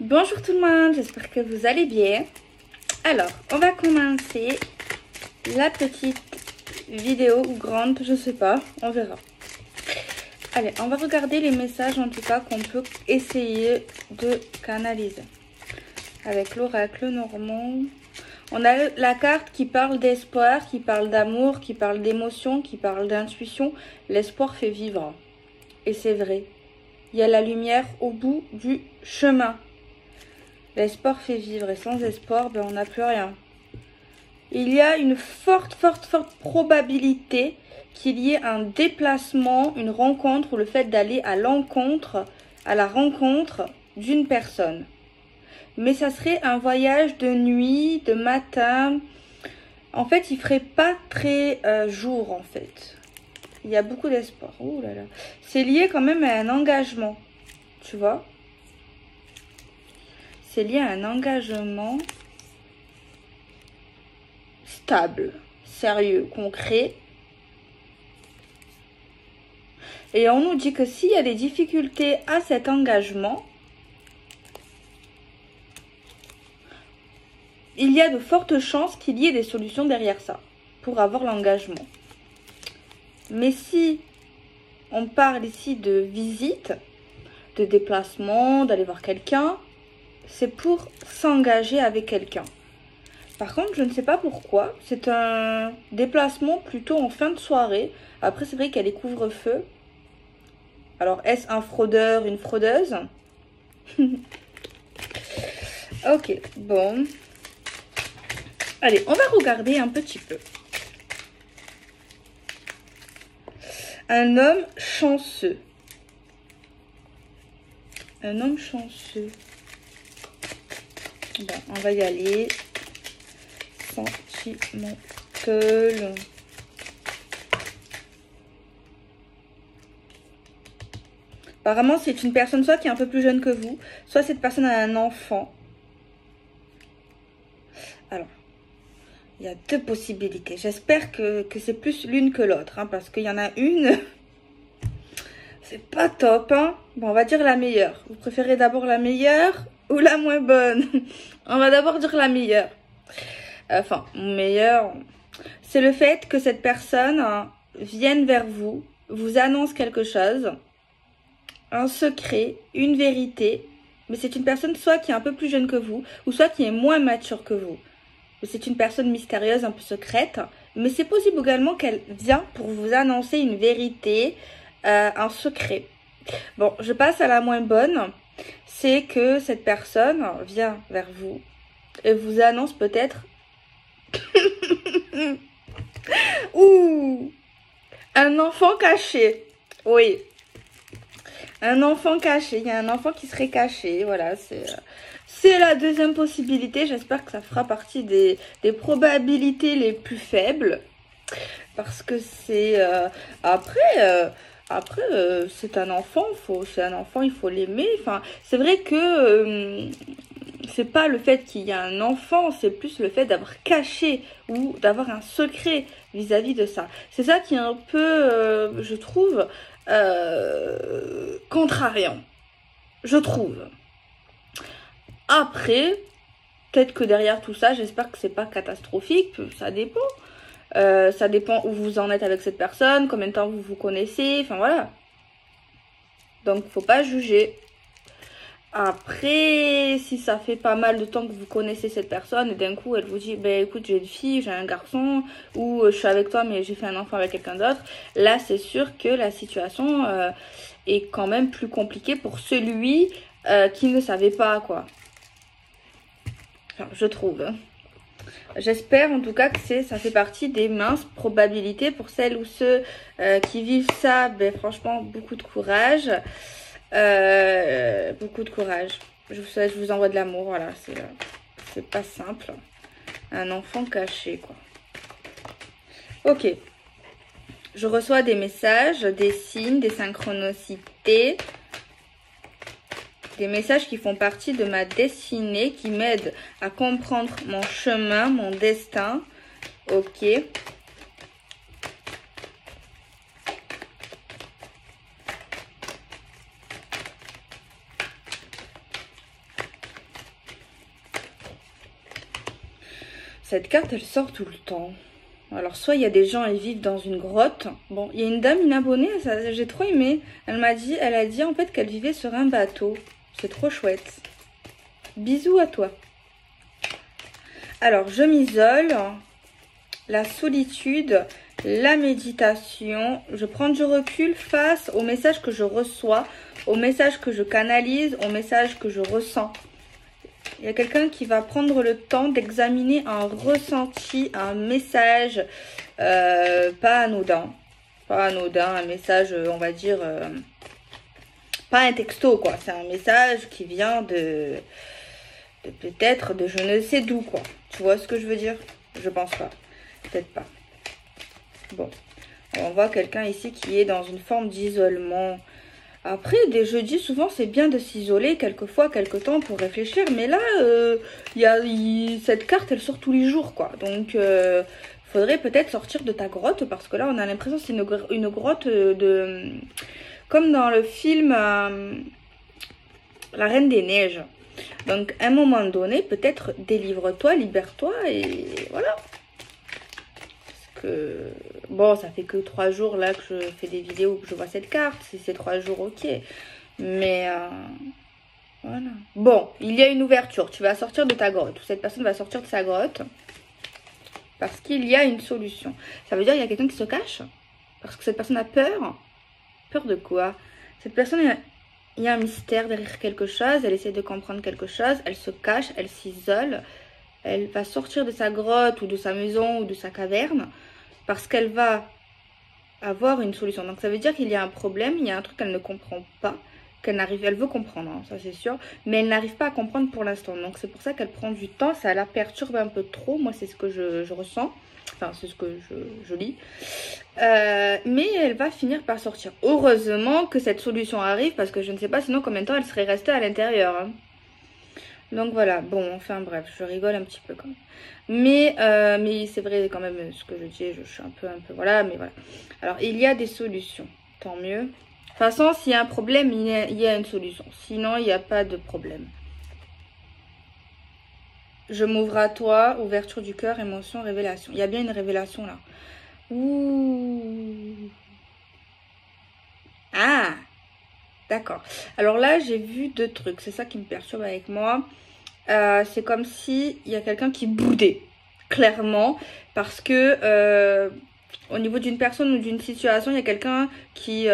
Bonjour tout le monde, j'espère que vous allez bien. Alors, on va commencer la petite vidéo ou grande, je sais pas, on verra. Allez, on va regarder les messages en tout cas qu'on peut essayer de canaliser. Avec l'oracle normand, on a la carte qui parle d'espoir, qui parle d'amour, qui parle d'émotion, qui parle d'intuition. L'espoir fait vivre. Et c'est vrai, il y a la lumière au bout du chemin. L'espoir fait vivre et sans espoir, ben, on n'a plus rien. Il y a une forte probabilité qu'il y ait un déplacement, une rencontre ou le fait d'aller à la rencontre d'une personne. Mais ça serait un voyage de nuit, de matin. En fait, il ferait pas très jour en fait. Il y a beaucoup d'espoir. Oh là là. C'est lié quand même à un engagement, tu vois. C'est lié à un engagement stable, sérieux, concret. Et on nous dit que s'il y a des difficultés à cet engagement, il y a de fortes chances qu'il y ait des solutions derrière ça, pour avoir l'engagement. Mais si on parle ici de visite, de déplacement, d'aller voir quelqu'un, c'est pour s'engager avec quelqu'un. Par contre, je ne sais pas pourquoi. C'est un déplacement plutôt en fin de soirée. Après, c'est vrai qu'il y a les couvre-feux. Alors, est-ce un fraudeur, une fraudeuse? Ok, bon. Allez, on va regarder un petit peu. Un homme chanceux. Un homme chanceux. Bon, on va y aller. Sentimental. Apparemment, c'est une personne soit qui est un peu plus jeune que vous, soit cette personne a un enfant. Alors, il y a deux possibilités. J'espère que c'est plus l'une que l'autre, hein, parce qu'il y en a une, c'est pas top. Hein. Bon, on va dire la meilleure. Vous préférez d'abord la meilleure ou la moins bonne? On va d'abord dire la meilleure. Enfin, meilleure, c'est le fait que cette personne vienne vers vous, vous annonce quelque chose, un secret, une vérité, mais c'est une personne soit qui est un peu plus jeune que vous, ou soit qui est moins mature que vous. C'est une personne mystérieuse, un peu secrète, mais c'est possible également qu'elle vient pour vous annoncer une vérité, un secret. Bon, je passe à la moins bonne, c'est que cette personne vient vers vous et vous annonce peut-être ouh, un enfant caché. Oui. Un enfant caché. Il y a un enfant qui serait caché. Voilà, c'est la deuxième possibilité. J'espère que ça fera partie des probabilités les plus faibles. Parce que c'est... après, c'est un enfant. C'est un enfant, il faut l'aimer. Enfin, c'est vrai que... c'est pas le fait qu'il y a un enfant, c'est plus le fait d'avoir caché ou d'avoir un secret vis-à-vis de ça. C'est ça qui est un peu, je trouve, contrariant. Je trouve. Après, peut-être que derrière tout ça, j'espère que c'est pas catastrophique, ça dépend. Ça dépend où vous en êtes avec cette personne, combien de temps vous vous connaissez, enfin voilà. Donc, faut pas juger. Après, si ça fait pas mal de temps que vous connaissez cette personne et d'un coup elle vous dit ben écoute j'ai une fille, j'ai un garçon ou je suis avec toi mais j'ai fait un enfant avec quelqu'un d'autre, là c'est sûr que la situation est quand même plus compliquée pour celui qui ne savait pas quoi. Enfin, je trouve. J'espère en tout cas que ça fait partie des minces probabilités pour celles ou ceux qui vivent ça. Ben franchement beaucoup de courage. Beaucoup de courage. Je vous envoie de l'amour, voilà, c'est pas simple. Un enfant caché, quoi. Ok. Je reçois des messages, des signes, des synchronicités. Des messages qui font partie de ma destinée, qui m'aident à comprendre mon chemin, mon destin. Ok. Cette carte, elle sort tout le temps. Alors, soit il y a des gens, ils vivent dans une grotte. Bon, il y a une dame, une abonnée, j'ai trop aimé. Elle a dit en fait qu'elle vivait sur un bateau. C'est trop chouette. Bisous à toi. Alors, je m'isole. La solitude, la méditation. Je prends du recul face aux messages que je reçois, aux messages que je canalise, aux messages que je ressens. Il y a quelqu'un qui va prendre le temps d'examiner un ressenti, un message pas anodin. Pas anodin, un message, on va dire, pas un texto, quoi. C'est un message qui vient de peut-être de je ne sais d'où, quoi. Tu vois ce que je veux dire? Je pense pas. Peut-être pas. Bon. On voit quelqu'un ici qui est dans une forme d'isolement. Après, des jeudis, souvent, c'est bien de s'isoler quelquefois, quelque temps pour réfléchir. Mais là, cette carte, elle sort tous les jours, quoi. Donc, faudrait peut-être sortir de ta grotte. Parce que là, on a l'impression que c'est une grotte de... Comme dans le film La Reine des Neiges. Donc, à un moment donné, peut-être délivre-toi, libère-toi et voilà. Parce que, bon, ça fait que 3 jours là que je fais des vidéos, que je vois cette carte. Si c'est 3 jours, ok. Mais, voilà. Bon, il y a une ouverture. Tu vas sortir de ta grotte. Cette personne va sortir de sa grotte. Parce qu'il y a une solution. Ça veut dire qu'il y a quelqu'un qui se cache. Parce que cette personne a peur. Peur de quoi? Cette personne... Il y a un mystère derrière quelque chose, elle essaie de comprendre quelque chose, elle se cache, elle s'isole, elle va sortir de sa grotte ou de sa maison ou de sa caverne parce qu'elle va avoir une solution. Donc ça veut dire qu'il y a un problème, il y a un truc qu'elle ne comprend pas, elle veut comprendre, hein, ça c'est sûr, mais elle n'arrive pas à comprendre pour l'instant. Donc c'est pour ça qu'elle prend du temps, ça la perturbe un peu trop, moi c'est ce que je ressens. Enfin, c'est ce que je lis. Mais elle va finir par sortir. Heureusement que cette solution arrive parce que je ne sais pas sinon combien de temps elle serait restée à l'intérieur. Hein. Donc voilà, bon, enfin bref, je rigole un petit peu quand même. Mais c'est vrai quand même ce que je dis, je suis un peu, voilà, mais voilà. Alors, il y a des solutions, tant mieux. De toute façon, s'il y a un problème, il y a une solution. Sinon, il n'y a pas de problème. Je m'ouvre à toi, ouverture du cœur, émotion, révélation. Il y a bien une révélation là. Ouh. Ah, d'accord. Alors là, j'ai vu 2 trucs. C'est ça qui me perturbe avec moi. C'est comme si il y a quelqu'un qui boudait, clairement. Parce que au niveau d'une personne ou d'une situation, il y a quelqu'un qui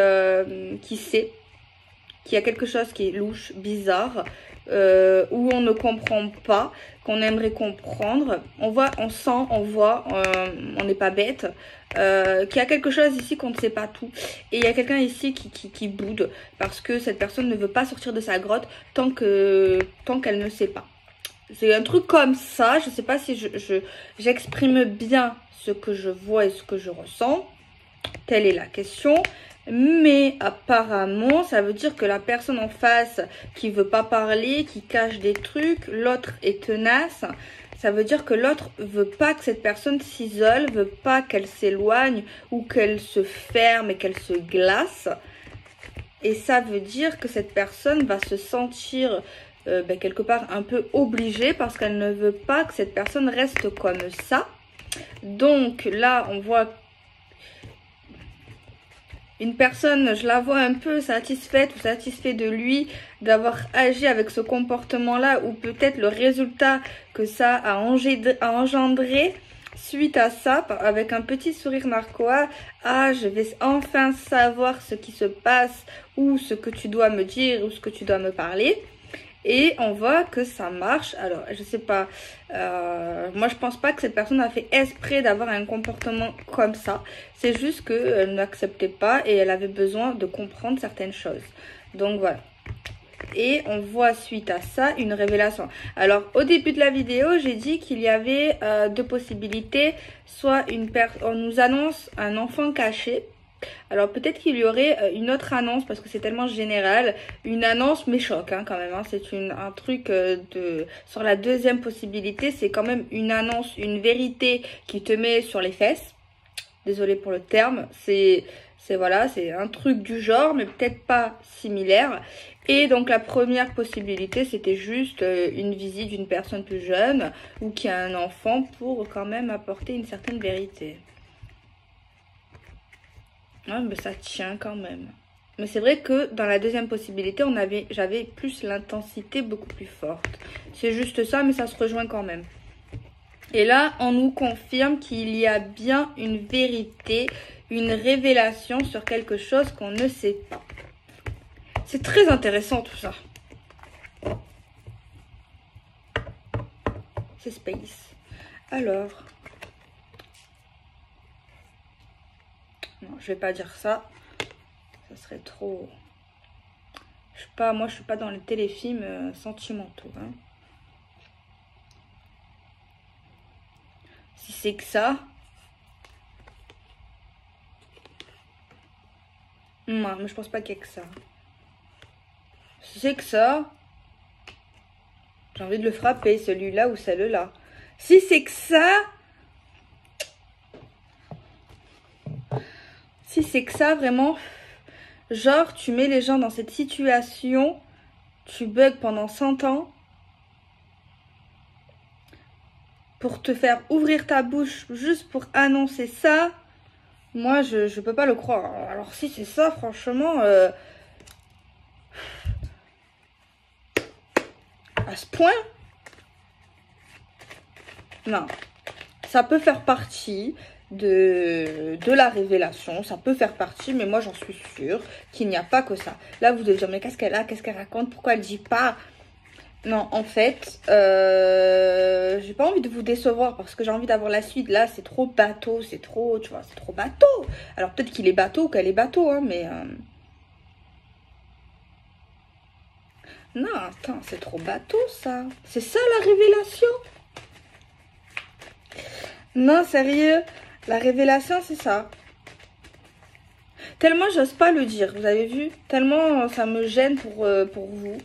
sait qu'il y a quelque chose qui est louche, bizarre. Où on ne comprend pas, qu'on aimerait comprendre. On voit, on sent, on voit, on n'est pas bête, qu'il y a quelque chose ici qu'on ne sait pas tout. Et il y a quelqu'un ici qui boude parce que cette personne ne veut pas sortir de sa grotte tant qu'elle ne sait pas. C'est un truc comme ça, je ne sais pas si j'exprime bien ce que je vois et ce que je ressens. Telle est la question. Mais apparemment, ça veut dire que la personne en face qui veut pas parler, qui cache des trucs, l'autre est tenace. Ça veut dire que l'autre veut pas que cette personne s'isole, veut pas qu'elle s'éloigne ou qu'elle se ferme et qu'elle se glace. Et ça veut dire que cette personne va se sentir quelque part un peu obligée parce qu'elle ne veut pas que cette personne reste comme ça. Donc là, on voit une personne, je la vois un peu satisfaite ou satisfait de lui, d'avoir agi avec ce comportement-là, ou peut-être le résultat que ça a engendré suite à ça, avec un petit sourire narquois. Ah, je vais enfin savoir ce qui se passe, ou ce que tu dois me dire, ou ce que tu dois me parler. Et on voit que ça marche. Alors, je sais pas. Moi, je pense pas que cette personne a fait exprès d'avoir un comportement comme ça. C'est juste qu'elle n'acceptait pas et elle avait besoin de comprendre certaines choses. Donc, voilà. Et on voit suite à ça une révélation. Alors, au début de la vidéo, j'ai dit qu'il y avait 2 possibilités. Soit on nous annonce un enfant caché. Alors peut-être qu'il y aurait une autre annonce parce que c'est tellement général. Une annonce mais choc hein, quand même. Hein. C'est un truc sur la 2e possibilité. C'est quand même une annonce, une vérité qui te met sur les fesses. Désolée pour le terme. Voilà, c'est un truc du genre mais peut-être pas similaire. Et donc la première possibilité, c'était juste une visite d'une personne plus jeune ou qui a un enfant pour quand même apporter une certaine vérité. Ouais, mais ça tient quand même. Mais c'est vrai que dans la deuxième possibilité, j'avais plus l'intensité beaucoup plus forte. C'est juste ça, mais ça se rejoint quand même. Et là, on nous confirme qu'il y a bien une vérité, une révélation sur quelque chose qu'on ne sait pas. C'est très intéressant tout ça. C'est Space. Alors. Non, je vais pas dire ça. Ça serait trop... Moi, je suis pas dans les téléfilms sentimentaux. Hein. Si c'est que ça... Non, mais je pense pas qu'il y ait que ça. Si c'est que ça... J'ai envie de le frapper, celui-là ou celle-là. Si c'est que ça... Si c'est que ça, vraiment... Genre, tu mets les gens dans cette situation, tu bugs pendant 100 ans pour te faire ouvrir ta bouche juste pour annoncer ça. Moi, je peux pas le croire. Alors, si c'est ça, franchement, à ce point, non. Ça peut faire partie de la révélation, ça peut faire partie, mais moi j'en suis sûre qu'il n'y a pas que ça. Là vous devez dire mais qu'est-ce qu'elle a, qu'est-ce qu'elle raconte, pourquoi elle dit pas? Non, en fait j'ai pas envie de vous décevoir parce que j'ai envie d'avoir la suite. Là c'est trop bateau, c'est trop, tu vois, c'est trop bateau. Alors peut-être qu'il est bateau ou qu'elle est bateau, hein, mais non, attends, c'est trop bateau ça. C'est ça la révélation? Non, sérieux, la révélation, c'est ça. Tellement j'ose pas le dire, vous avez vu? Tellement ça me gêne pour vous.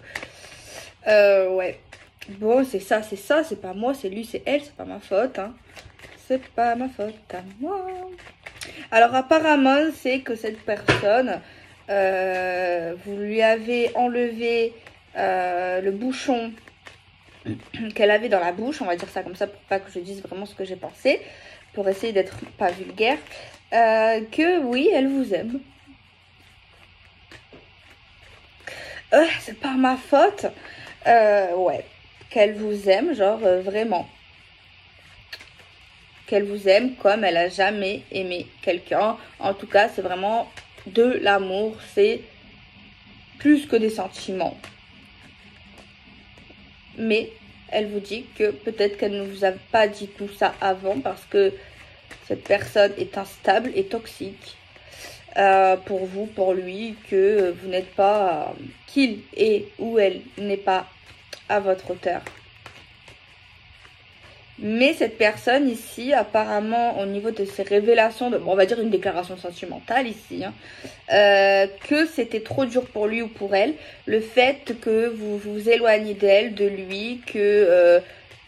Ouais. Bon, c'est ça, c'est pas moi, c'est lui, c'est elle, c'est pas ma faute. Hein. C'est pas ma faute à moi. Alors apparemment, c'est que cette personne, vous lui avez enlevé le bouchon qu'elle avait dans la bouche, on va dire ça comme ça pour pas que je dise vraiment ce que j'ai pensé, pour essayer d'être pas vulgaire, que oui, elle vous aime. C'est pas ma faute. Ouais, qu'elle vous aime, genre vraiment. Qu'elle vous aime comme elle a jamais aimé quelqu'un. En tout cas, c'est vraiment de l'amour, c'est plus que des sentiments. Mais elle vous dit que peut-être qu'elle ne vous a pas dit tout ça avant parce que cette personne est instable et toxique pour vous, pour lui, que vous n'êtes pas, qu'il est ou elle n'est pas à votre hauteur. Mais cette personne ici, apparemment, au niveau de ses révélations, on va dire une déclaration sentimentale ici, hein, que c'était trop dur pour lui ou pour elle, le fait que vous vous éloignez d'elle, de lui, que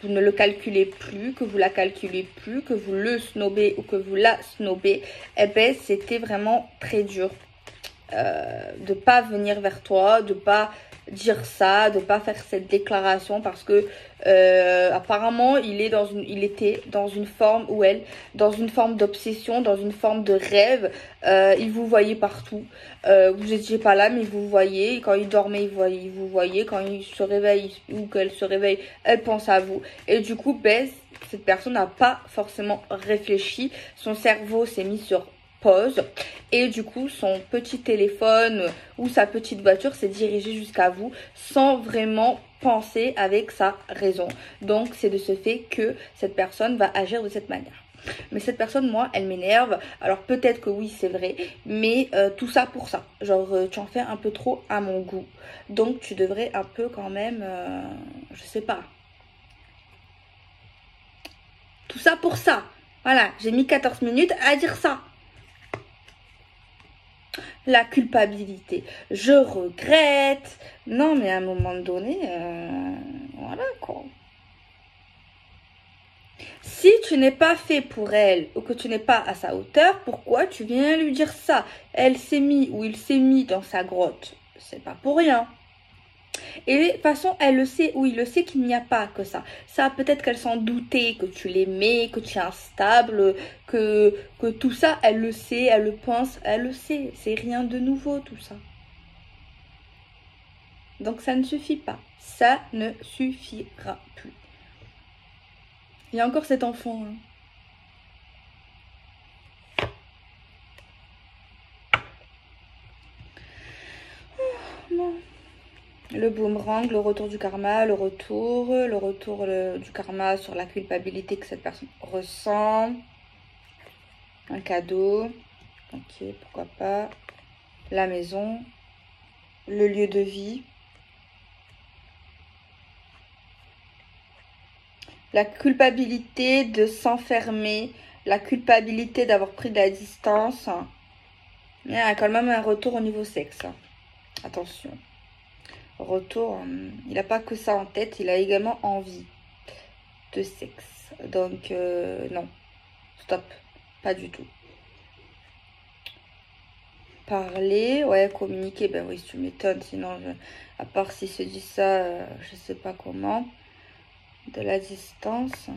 vous ne le calculez plus, que vous la calculez plus, que vous le snobez ou que vous la snobez, eh ben c'était vraiment très dur de pas venir vers toi, de pas dire ça, de pas faire cette déclaration parce que apparemment il était dans une forme où dans une forme d'obsession, dans une forme de rêve, il vous voyait partout, vous étiez pas là mais vous voyez, quand il dormait il vous voyait, quand il se réveille ou qu'elle se réveille, elle pense à vous et du coup ben, cette personne n'a pas forcément réfléchi, son cerveau s'est mis sur pause et du coup son petit téléphone ou sa petite voiture s'est dirigé jusqu'à vous sans vraiment penser avec sa raison. Donc c'est de ce fait que cette personne va agir de cette manière. Mais cette personne, moi, elle m'énerve. Alors peut-être que oui, c'est vrai, mais tout ça pour ça. Genre, tu en fais un peu trop à mon goût. Donc tu devrais un peu quand même, je sais pas. Tout ça pour ça. Voilà, j'ai mis 14 minutes à dire ça. La culpabilité, je regrette. Non, mais à un moment donné, voilà quoi. Si tu n'es pas fait pour elle ou que tu n'es pas à sa hauteur, pourquoi tu viens lui dire ça? Elle s'est mis ou il s'est mis dans sa grotte. C'est pas pour rien. Et de toute façon, elle le sait, oui, il le sait qu'il n'y a pas que ça. Ça, peut-être qu'elle s'en doutait, que tu l'aimais, que tu es instable, que tout ça, elle le sait, elle le pense, elle le sait. C'est rien de nouveau, tout ça. Donc ça ne suffit pas. Ça ne suffira plus. Il y a encore cet enfant, hein. Non. Le boomerang, le retour du karma, le retour du karma sur la culpabilité que cette personne ressent. Un cadeau. Ok, pourquoi pas. La maison. Le lieu de vie. La culpabilité de s'enfermer. La culpabilité d'avoir pris de la distance. Il y a quand même un retour au niveau sexe. Attention. Retour, il n'a pas que ça en tête, il a également envie de sexe. Donc, non. Stop. Pas du tout. Parler, ouais, communiquer, ben oui, tu m'étonnes. Sinon, à part s'il se dit ça, je sais pas comment. De la distance.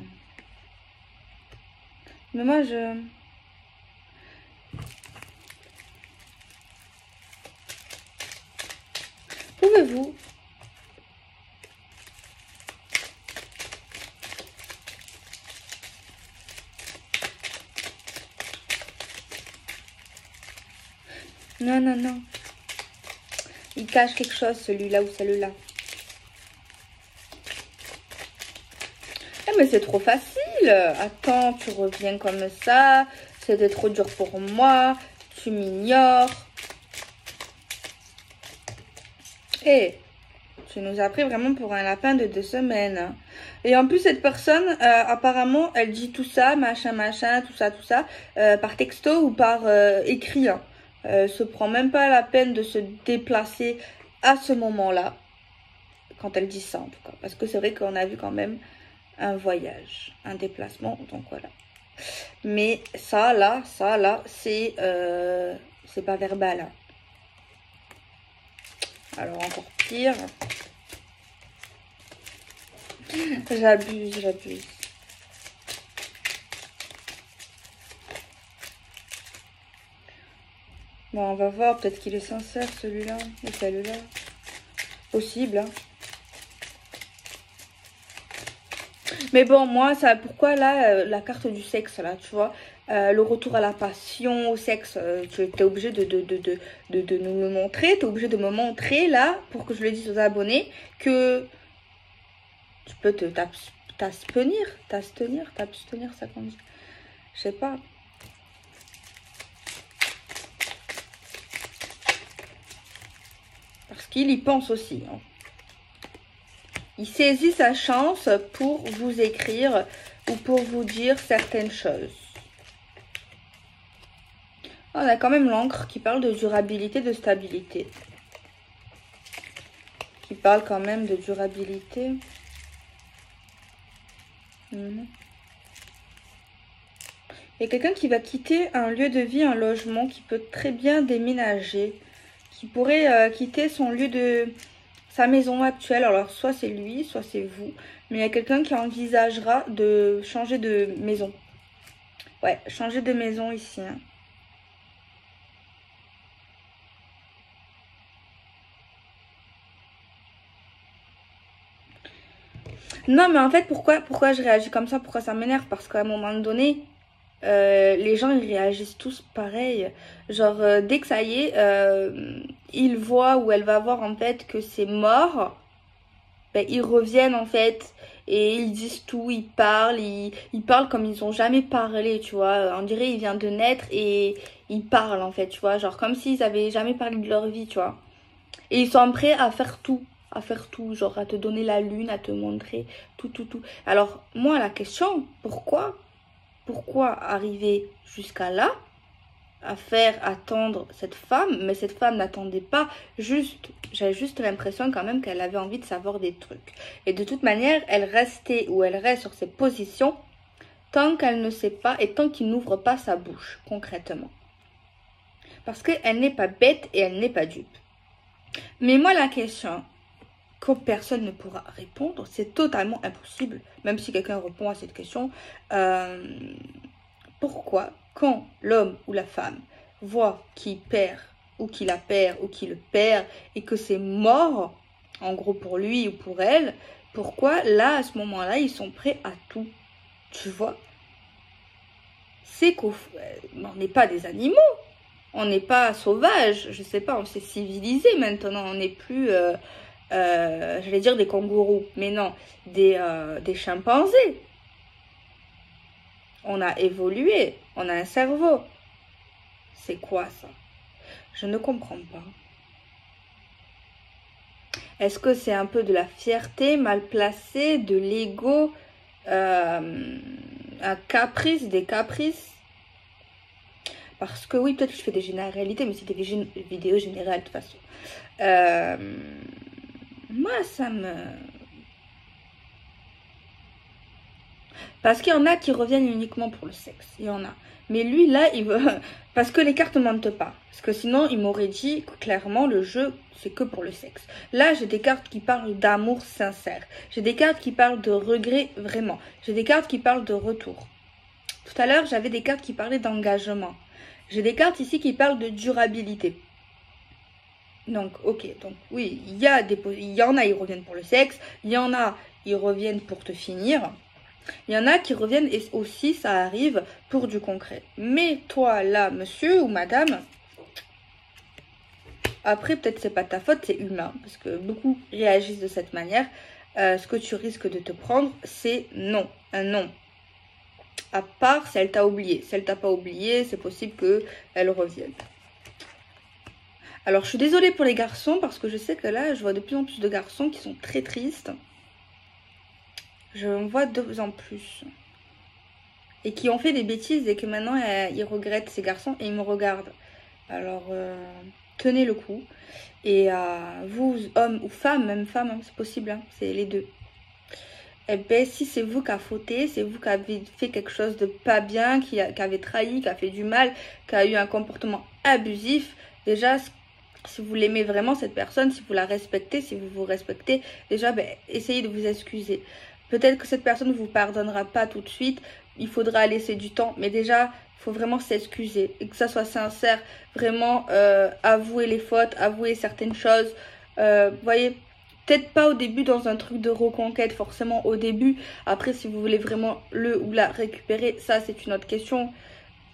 Mais moi, Pouvez-vous Non, non, non. Il cache quelque chose, celui-là ou celle-là. Eh, mais c'est trop facile. Attends, tu reviens comme ça. C'était trop dur pour moi. Tu m'ignores. Et tu nous as pris vraiment pour un lapin de 2 semaines. Et en plus, cette personne, apparemment, elle dit tout ça, machin, machin, tout ça, par texto ou par écrit. Hein. Se prend même pas la peine de se déplacer à ce moment-là. Quand elle dit ça, en tout cas. Parce que c'est vrai qu'on a vu quand même un voyage, un déplacement. Donc voilà. Mais ça, là, c'est pas verbal. Hein. Alors, encore pire. J'abuse. Bon, on va voir. Peut-être qu'il est sincère, celui-là. Ou celle-là. Possible, hein. Mais bon, moi, ça, pourquoi là, la carte du sexe, là, tu vois, le retour à la passion, au sexe, tu es obligé de nous le montrer, tu es obligé de me montrer, là, pour que je le dise aux abonnés, que tu peux t'abstenir, ça qu'on dit. Je sais pas. Parce qu'il y pense aussi, hein. Il saisit sa chance pour vous écrire ou pour vous dire certaines choses. On a quand même l'encre qui parle de durabilité, de stabilité. Qui parle quand même de durabilité. Il y a quelqu'un qui va quitter un lieu de vie, un logement, qui peut très bien déménager. Qui pourrait quitter son lieu de... sa maison actuelle. Alors, soit c'est lui, soit c'est vous. Mais il y a quelqu'un qui envisagera de changer de maison. Ouais, changer de maison ici. Hein. Non, mais en fait, pourquoi je réagis comme ça? Pourquoi ça m'énerve? Parce qu'à un moment donné, les gens, ils réagissent tous pareil. Genre, dès que ça y est, ils voient ou elle va voir en fait que c'est mort, ben, ils reviennent en fait et ils disent tout, ils parlent comme ils ont jamais parlé, tu vois. On dirait il vient de naître et ils parlent en fait, tu vois. Genre comme s'ils avaient jamais parlé de leur vie, tu vois. Et ils sont prêts à faire tout. Genre à te donner la lune, à te montrer tout. Alors, moi, la question, pourquoi arriver jusqu'à là, à faire attendre cette femme, mais cette femme n'attendait pas, j'ai juste l'impression quand même qu'elle avait envie de savoir des trucs. Et de toute manière, elle reste sur ses positions tant qu'elle ne sait pas et tant qu'il n'ouvre pas sa bouche, concrètement. Parce qu'elle n'est pas bête et elle n'est pas dupe. Mais moi, la question, que personne ne pourra répondre. C'est totalement impossible, même si quelqu'un répond à cette question. Pourquoi, quand l'homme ou la femme voit qu'il perd, ou qu'il la perd, ou qu'il le perd, et que c'est mort, en gros pour lui ou pour elle, pourquoi là, à ce moment-là, ils sont prêts à tout? Tu vois? C'est qu'on n'est pas des animaux. On n'est pas sauvage, je sais pas, on s'est civilisé maintenant, on n'est plus, j'allais dire des kangourous, mais non, des chimpanzés. On a évolué, on a un cerveau. C'est quoi ça? Je ne comprends pas. Est-ce que c'est un peu de la fierté mal placée, de l'ego, un caprice, des caprices? Parce que oui, peut-être que je fais des généralités, mais c'est des vidéos générales de toute façon. Moi, ça me... Parce qu'il y en a qui reviennent uniquement pour le sexe. Il y en a. Mais lui, là, il veut... Parce que les cartes ne mentent pas. Parce que sinon, il m'aurait dit que clairement, le jeu, c'est que pour le sexe. Là, j'ai des cartes qui parlent d'amour sincère. J'ai des cartes qui parlent de regret, vraiment. J'ai des cartes qui parlent de retour. Tout à l'heure, j'avais des cartes qui parlaient d'engagement. J'ai des cartes ici qui parlent de durabilité. Donc, ok. Donc, oui, il y en a, ils reviennent pour le sexe. Il y en a, ils reviennent pour te finir. Il y en a qui reviennent et aussi, ça arrive pour du concret. Mais toi, là, monsieur ou madame, après, peut-être c'est pas ta faute, c'est humain. Parce que beaucoup réagissent de cette manière. Ce que tu risques de te prendre, c'est non. Un non. À part si elle t'a oublié. Si elle t'a pas oublié, c'est possible qu'elle revienne. Alors, je suis désolée pour les garçons parce que je sais que là, je vois de plus en plus de garçons qui sont très tristes. Je en vois de plus en plus. Et qui ont fait des bêtises et que maintenant, ils regrettent ces garçons et ils me regardent. Alors, tenez le coup. Et vous, hommes ou femmes, même femmes, hein, c'est possible, hein, c'est les deux. Eh bien, si c'est vous qui avez fauté, c'est vous qui avez fait quelque chose de pas bien, qui avez trahi, qui a fait du mal, qui a eu un comportement abusif, déjà, si vous l'aimez vraiment, cette personne, si vous la respectez, si vous vous respectez, déjà, ben, essayez de vous excuser. Peut-être que cette personne ne vous pardonnera pas tout de suite, il faudra laisser du temps, mais déjà, il faut vraiment s'excuser et que ça soit sincère, vraiment avouer les fautes, avouer certaines choses, voyez. Peut-être pas au début dans un truc de reconquête, forcément au début. Après, si vous voulez vraiment le ou la récupérer, ça c'est une autre question.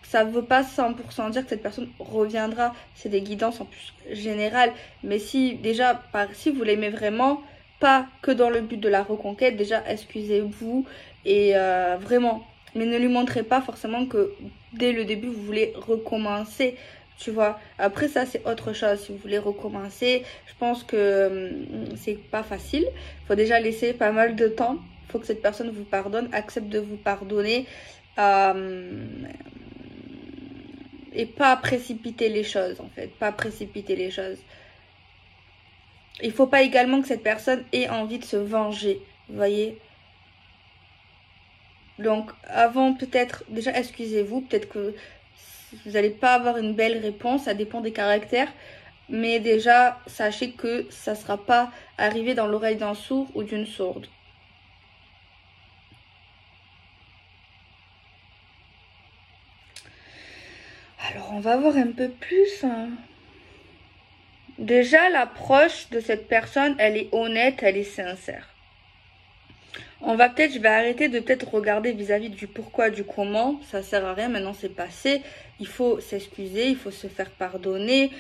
Ça ne veut pas 100% dire que cette personne reviendra. C'est des guidances en plus générales. Mais si déjà, si vous l'aimez vraiment, pas que dans le but de la reconquête, déjà excusez-vous et vraiment. Mais ne lui montrez pas forcément que dès le début, vous voulez recommencer. Tu vois, après ça c'est autre chose. Si vous voulez recommencer, je pense que c'est pas facile. Il faut déjà laisser pas mal de temps. Il faut que cette personne vous pardonne, accepte de vous pardonner et pas précipiter les choses en fait. Pas précipiter les choses. Il faut pas également que cette personne ait envie de se venger. Vous voyez? Donc avant peut-être, déjà excusez-vous, peut-être que vous n'allez pas avoir une belle réponse, ça dépend des caractères. Mais déjà, sachez que ça ne sera pas arrivé dans l'oreille d'un sourd ou d'une sourde. Alors, on va voir un peu plus. Déjà, l'approche de cette personne, elle est honnête, elle est sincère. Je vais arrêter de peut-être regarder vis-à-vis du pourquoi, du comment. Ça sert à rien, maintenant c'est passé. Il faut s'excuser, il faut se faire pardonner.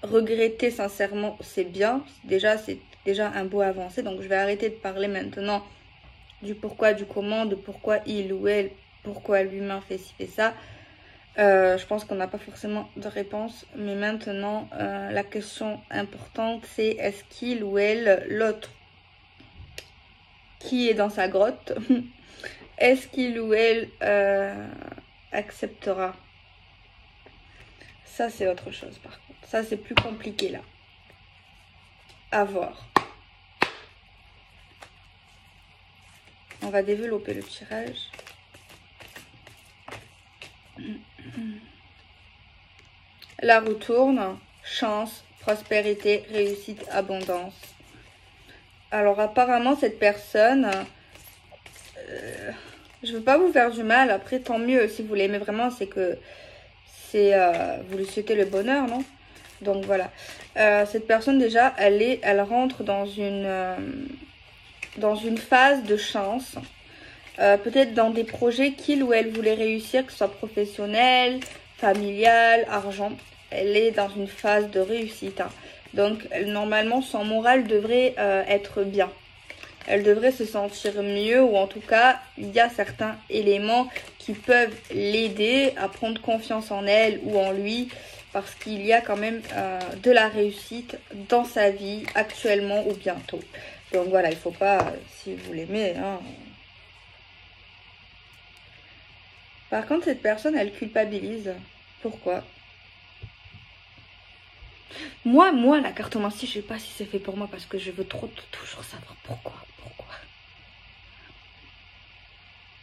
Regretter sincèrement, c'est bien. C'est déjà un beau avancé. Donc je vais arrêter de parler maintenant du pourquoi, du comment, de pourquoi il ou elle, pourquoi l'humain fait ci, fait ça. Je pense qu'on n'a pas forcément de réponse. Mais maintenant, la question importante, c'est est-ce qu'il ou elle, l'autre, qui est dans sa grotte, est-ce qu'il ou elle acceptera? Ça, c'est autre chose par contre. Ça, c'est plus compliqué là. À voir. On va développer le tirage. La roue tourne. Chance, prospérité, réussite, abondance. Alors apparemment cette personne, je veux pas vous faire du mal, après tant mieux, si vous l'aimez vraiment, c'est que vous lui souhaitez le bonheur, non? Donc voilà, cette personne déjà, elle rentre dans une phase de chance, peut-être dans des projets qu'il ou elle voulait réussir, que ce soit professionnel, familial, argent. Elle est dans une phase de réussite, hein. Donc normalement son moral devrait être bien. Elle devrait se sentir mieux, ou en tout cas il y a certains éléments qui peuvent l'aider à prendre confiance en elle ou en lui, parce qu'il y a quand même de la réussite dans sa vie actuellement ou bientôt. Donc voilà, il ne faut pas, si vous l'aimez, hein. Par contre, cette personne, elle culpabilise. Pourquoi? Moi, la cartomancie, je sais pas si c'est fait pour moi, parce que je veux toujours savoir pourquoi.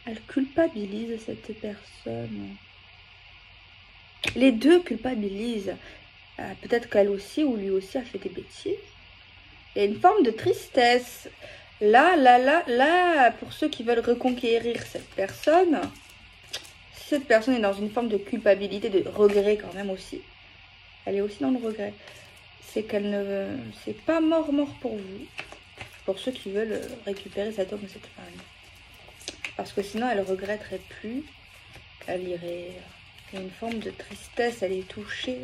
Elle culpabilise cette personne. Les deux culpabilisent. Peut-être qu'elle aussi ou lui aussi a fait des bêtises. Il y a une forme de tristesse. Là, pour ceux qui veulent reconquérir cette personne, si cette personne est dans une forme de culpabilité, de regret quand même aussi, elle est aussi dans le regret. C'est qu'elle ne... C'est pas mort pour vous. Pour ceux qui veulent récupérer cet homme ou cette femme. Parce que sinon, elle regretterait plus. Elle irait... Il y a une forme de tristesse, elle est touchée.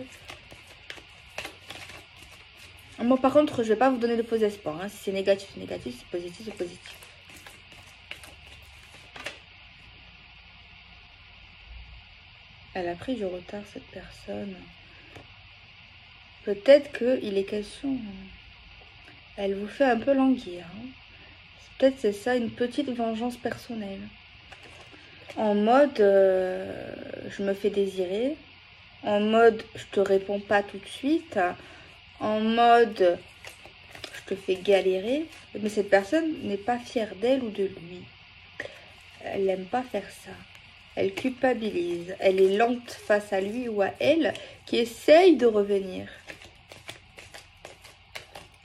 Moi, par contre, je vais pas vous donner de faux espoirs, hein. Si c'est négatif, c'est négatif. Si c'est positif, c'est positif. Elle a pris du retard, cette personne. Peut-être qu'il est question... Elle vous fait un peu languir, hein. Peut-être c'est ça, une petite vengeance personnelle. En mode, je me fais désirer. En mode, je te réponds pas tout de suite. En mode, je te fais galérer. Mais cette personne n'est pas fière d'elle ou de lui. Elle n'aime pas faire ça. Elle culpabilise. Elle est lente face à lui ou à elle qui essaye de revenir.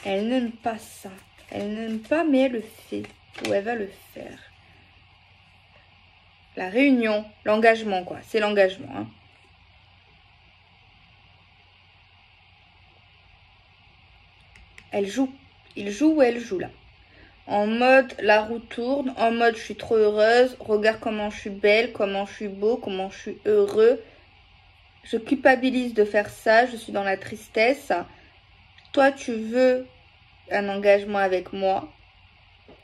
Elle n'aime pas ça. Elle n'aime pas, mais elle le fait. Ou elle va le faire. La réunion, l'engagement, quoi. C'est l'engagement, hein. Elle joue. Il joue ou elle joue, là. En mode, la roue tourne. En mode, je suis trop heureuse. Regarde comment je suis belle, comment je suis beau, comment je suis heureux. Je culpabilise de faire ça. Je suis dans la tristesse. Toi, tu veux un engagement avec moi.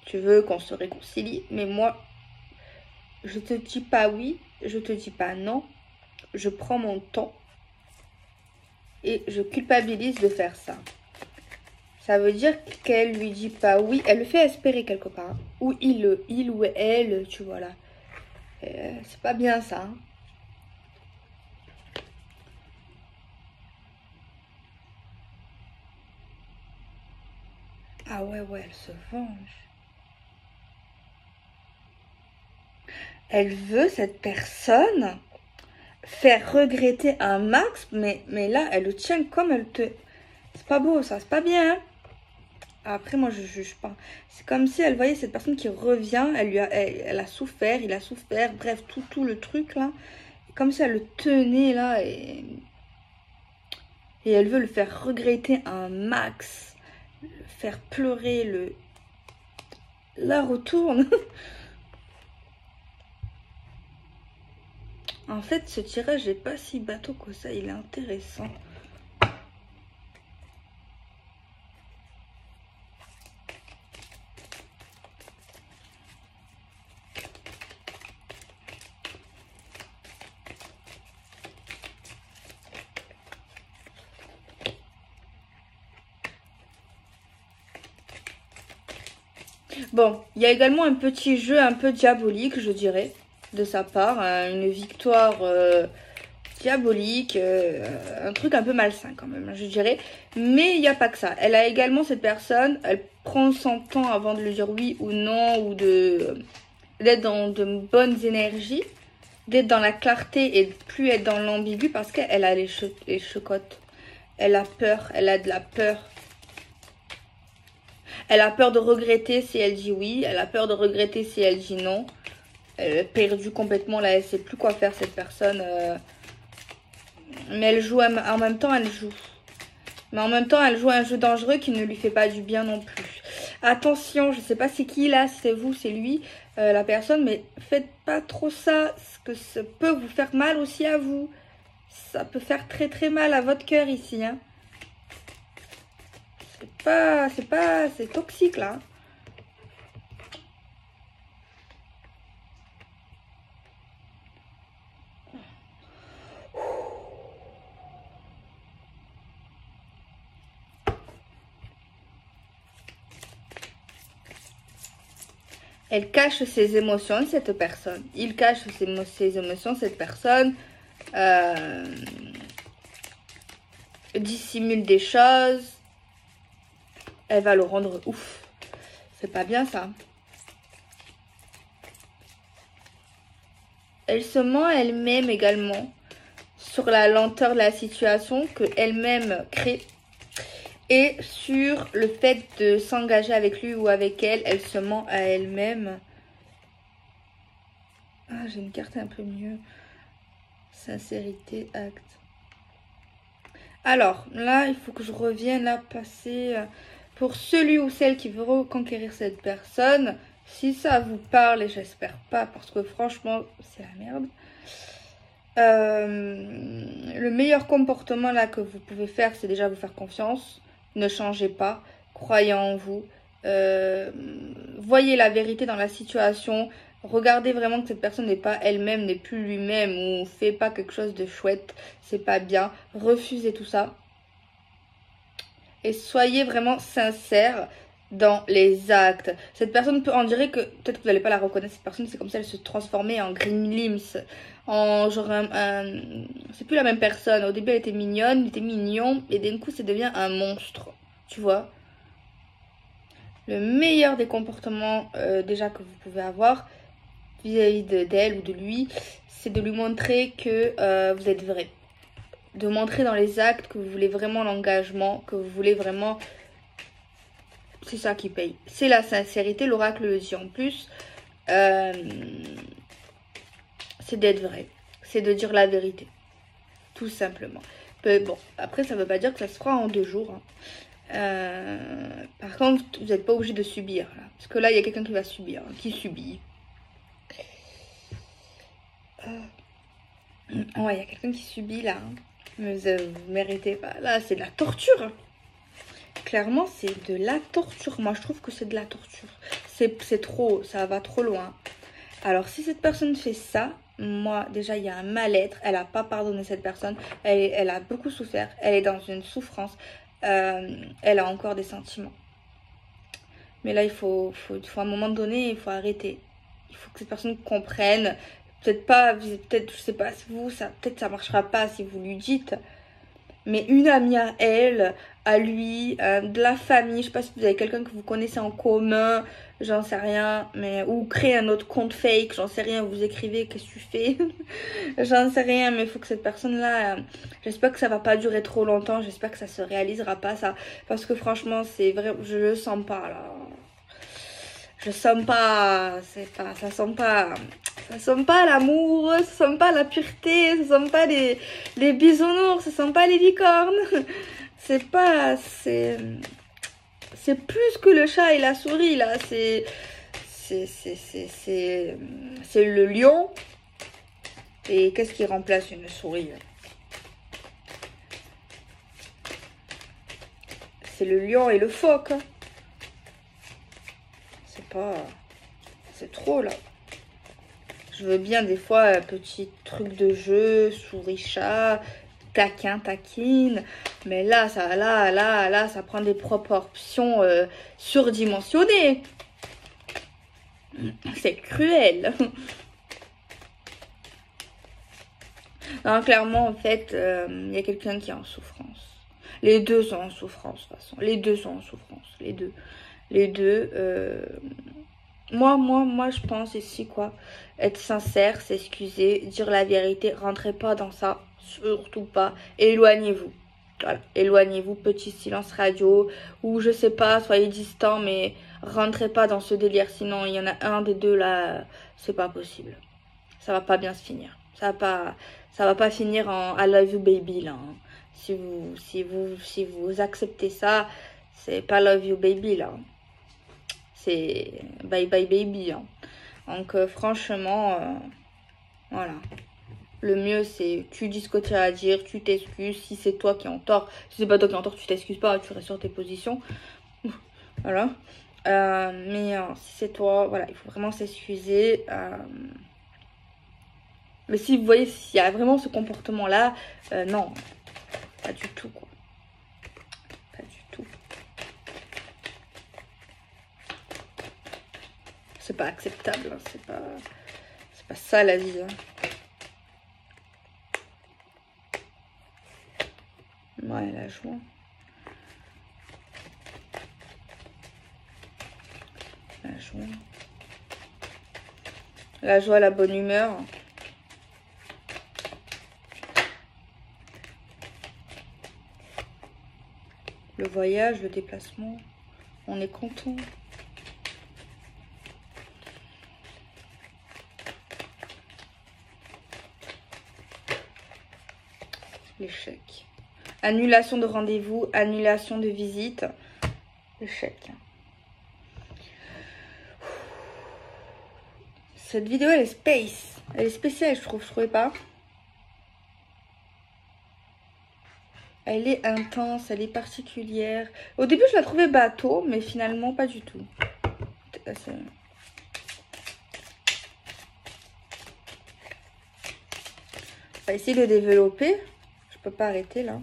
Tu veux qu'on se réconcilie. Mais moi, je te dis pas oui. Je te dis pas non. Je prends mon temps. Et je culpabilise de faire ça. Ça veut dire qu'elle lui dit pas oui. Elle le fait espérer quelque part. Ou il ou elle, tu vois là. C'est pas bien ça, hein. Ah ouais, elle se venge. Elle veut, cette personne, faire regretter un max, mais là, elle le tient comme elle te... C'est pas beau, ça, c'est pas bien, hein. Après, moi, je juge pas. C'est comme si elle voyait cette personne qui revient, elle a souffert, il a souffert, bref, tout le truc, là. Comme si elle le tenait, là, et elle veut le faire regretter un max. Le faire pleurer, la retourne. En fait, ce tirage n'est pas si bateau que ça, il est intéressant. Bon, il y a également un petit jeu un peu diabolique, je dirais, de sa part. Une victoire diabolique, un truc un peu malsain quand même, je dirais. Mais il n'y a pas que ça. Elle a également, cette personne, elle prend son temps avant de lui dire oui ou non, ou d'être dans de bonnes énergies, d'être dans la clarté et de plus être dans l'ambigu, parce qu'elle a les chocottes. Elle a peur, elle a de la peur. Elle a peur de regretter si elle dit oui. Elle a peur de regretter si elle dit non. Elle est perdue complètement. Là, elle sait plus quoi faire, cette personne. Mais elle joue en même temps, elle joue. Mais en même temps, elle joue un jeu dangereux qui ne lui fait pas du bien non plus. Attention, je sais pas c'est qui là, si c'est vous, c'est lui, la personne. Mais faites pas trop ça, parce que ça peut vous faire mal aussi à vous. Ça peut faire très très mal à votre cœur ici. Hein. C'est toxique là. Elle cache ses émotions, cette personne. Il cache ses émotions, cette personne. Dissimule des choses. Elle va le rendre ouf. C'est pas bien ça. Elle se ment elle-même également sur la lenteur de la situation que elle-même crée. Et sur le fait de s'engager avec lui ou avec elle, elle se ment à elle-même. Ah, j'ai une carte un peu mieux. Sincérité, acte. Alors, là, il faut que je revienne à passer... Pour celui ou celle qui veut reconquérir cette personne, si ça vous parle, et j'espère pas, parce que franchement, c'est la merde. Le meilleur comportement là que vous pouvez faire, c'est déjà vous faire confiance. Ne changez pas, croyez en vous. Voyez la vérité dans la situation. Regardez vraiment que cette personne n'est pas elle-même, n'est plus lui-même ou fait pas quelque chose de chouette. C'est pas bien. Refusez tout ça. Et soyez vraiment sincère dans les actes. Cette personne peut, on dirait que, peut-être que vous n'allez pas la reconnaître, cette personne, c'est comme ça, elle se transformait en Green Limbs. En genre c'est plus la même personne. Au début, elle était mignonne, il était mignon, et d'un coup, ça devient un monstre. Tu vois? Le meilleur des comportements déjà que vous pouvez avoir vis-à-vis d'elle ou de lui, c'est de lui montrer que vous êtes vrai. De montrer dans les actes que vous voulez vraiment l'engagement, que vous voulez vraiment... C'est ça qui paye. C'est la sincérité, l'oracle le dit en plus. C'est d'être vrai. C'est de dire la vérité. Tout simplement. Bon, après, ça ne veut pas dire que ça se fera en 2 jours. Hein. Par contre, vous n'êtes pas obligé de subir. Là. Parce que là, il y a quelqu'un qui va subir. Hein, qui subit. Ouais, il y a quelqu'un qui subit là. Hein. Mais vous méritez pas. Là, c'est de la torture. Clairement, c'est de la torture. Moi, je trouve que c'est de la torture. C'est trop, ça va trop loin. Alors, si cette personne fait ça, moi, déjà, il y a un mal-être. Elle n'a pas pardonné cette personne. Elle a beaucoup souffert. Elle est dans une souffrance. Elle a encore des sentiments. Mais là, il faut à un moment donné, il faut arrêter. Il faut que cette personne comprenne. Peut-être pas, peut-être, je sais pas, vous, ça, peut-être ça marchera pas si vous lui dites. Mais une amie à elle, à lui, de la famille, je sais pas si vous avez quelqu'un que vous connaissez en commun, j'en sais rien, mais ou créer un autre compte fake, j'en sais rien, vous écrivez, qu'est-ce que tu fais? J'en sais rien, mais il faut que cette personne-là, j'espère que ça va pas durer trop longtemps, j'espère que ça se réalisera pas, ça, parce que franchement, c'est vrai, je le sens pas, là. Je sens pas, ça sent pas l'amour, ça sent pas la pureté, ça sent pas les bisounours, ça sent pas les licornes. C'est plus que le chat et la souris là, c'est le lion. Et qu'est-ce qui remplace une souris? C'est le lion et le phoque. C'est trop là. Je veux bien des fois un petit truc de jeu, souris-chat, taquin, taquine. Mais là, ça prend des proportions surdimensionnées. C'est cruel. Non, clairement, en fait, il y a quelqu'un qui est en souffrance. Les deux sont en souffrance, de toute façon. Les deux sont en souffrance. Les deux. Moi, je pense ici, quoi. Être sincère, s'excuser, dire la vérité. Rentrez pas dans ça. Surtout pas. Éloignez-vous. Voilà, éloignez-vous, petit silence radio, ou je sais pas, soyez distant, mais rentrez pas dans ce délire, sinon il y en a un des deux là, c'est pas possible. Ça va pas bien se finir. Ça va pas finir en I love you baby là. Hein. Si vous acceptez ça, c'est pas love you baby là. C'est bye bye baby. Hein. Donc franchement, voilà. Le mieux, c'est tu dis ce que tu as à dire, tu t'excuses. Si c'est toi qui es en tort, si c'est pas toi qui es en tort, tu t'excuses pas, tu restes sur tes positions. Voilà. Mais si c'est toi, voilà, il faut vraiment s'excuser. Mais si vous voyez, s'il y a vraiment ce comportement-là, non, pas du tout, quoi. Pas du tout. C'est pas acceptable, hein, c'est pas ça la vie. Hein. Ouais, la joie. La joie. La joie, la bonne humeur. Le voyage, le déplacement. On est content. L'échec. Annulation de rendez-vous, annulation de visite. L'échec. Cette vidéo, elle est space. Elle est spéciale, je trouvais pas. Elle est intense, elle est particulière. Au début, je la trouvais bateau, mais finalement, pas du tout. On va essayer de développer. Je peux pas arrêter là.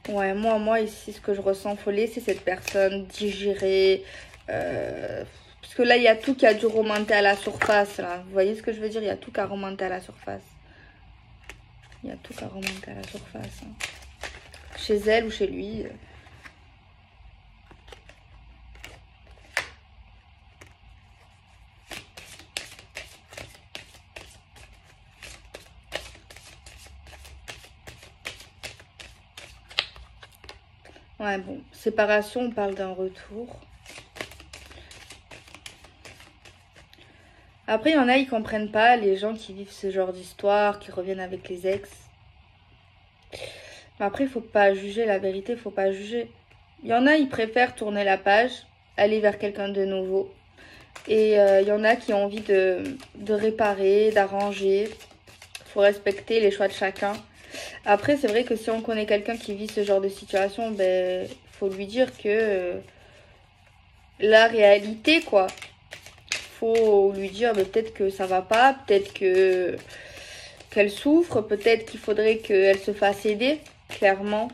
Ouais, moi ici, ce que je ressens, faut laisser cette personne digérer. Parce que là, il y a tout qui a dû remonter à la surface. Là. Vous voyez ce que je veux dire? Il y a tout qui a remonté à la surface. Il y a tout qui a remonté à la surface. Hein. Chez elle ou chez lui. Ouais, bon. Séparation, on parle d'un retour. Après, il y en a, ils comprennent pas, les gens qui vivent ce genre d'histoire, qui reviennent avec les ex. Mais après, il faut pas juger, la vérité, il faut pas juger. Il y en a, ils préfèrent tourner la page, aller vers quelqu'un de nouveau. Et il y en a qui ont envie de réparer, d'arranger. Il faut respecter les choix de chacun. Après, c'est vrai que si on connaît quelqu'un qui vit ce genre de situation, ben, faut lui dire que la réalité, quoi. Faut lui dire peut-être que ça va pas, peut-être que qu'elle souffre, peut-être qu'il faudrait qu'elle se fasse aider, clairement.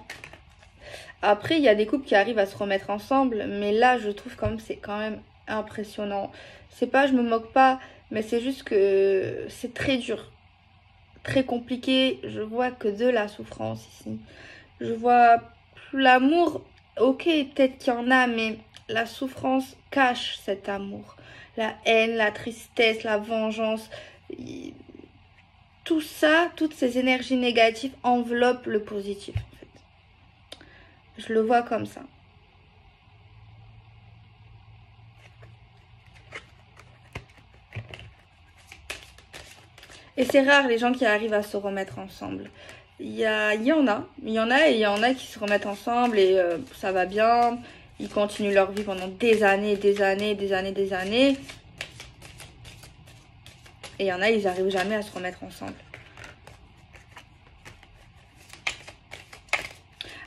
Après, il y a des couples qui arrivent à se remettre ensemble, mais là, je trouve comme c'est quand même impressionnant. C'est pas, je me moque pas, mais c'est juste que c'est très dur, très compliqué. Je vois que de la souffrance ici. Je vois l'amour, ok, peut-être qu'il y en a, mais la souffrance cache cet amour. La haine, la tristesse, la vengeance, tout ça, toutes ces énergies négatives enveloppent le positif. En fait. Je le vois comme ça. Et c'est rare les gens qui arrivent à se remettre ensemble. Il y en a qui se remettent ensemble et ça va bien. Ils continuent leur vie pendant des années, des années, des années, des années. Et il y en a, ils n'arrivent jamais à se remettre ensemble.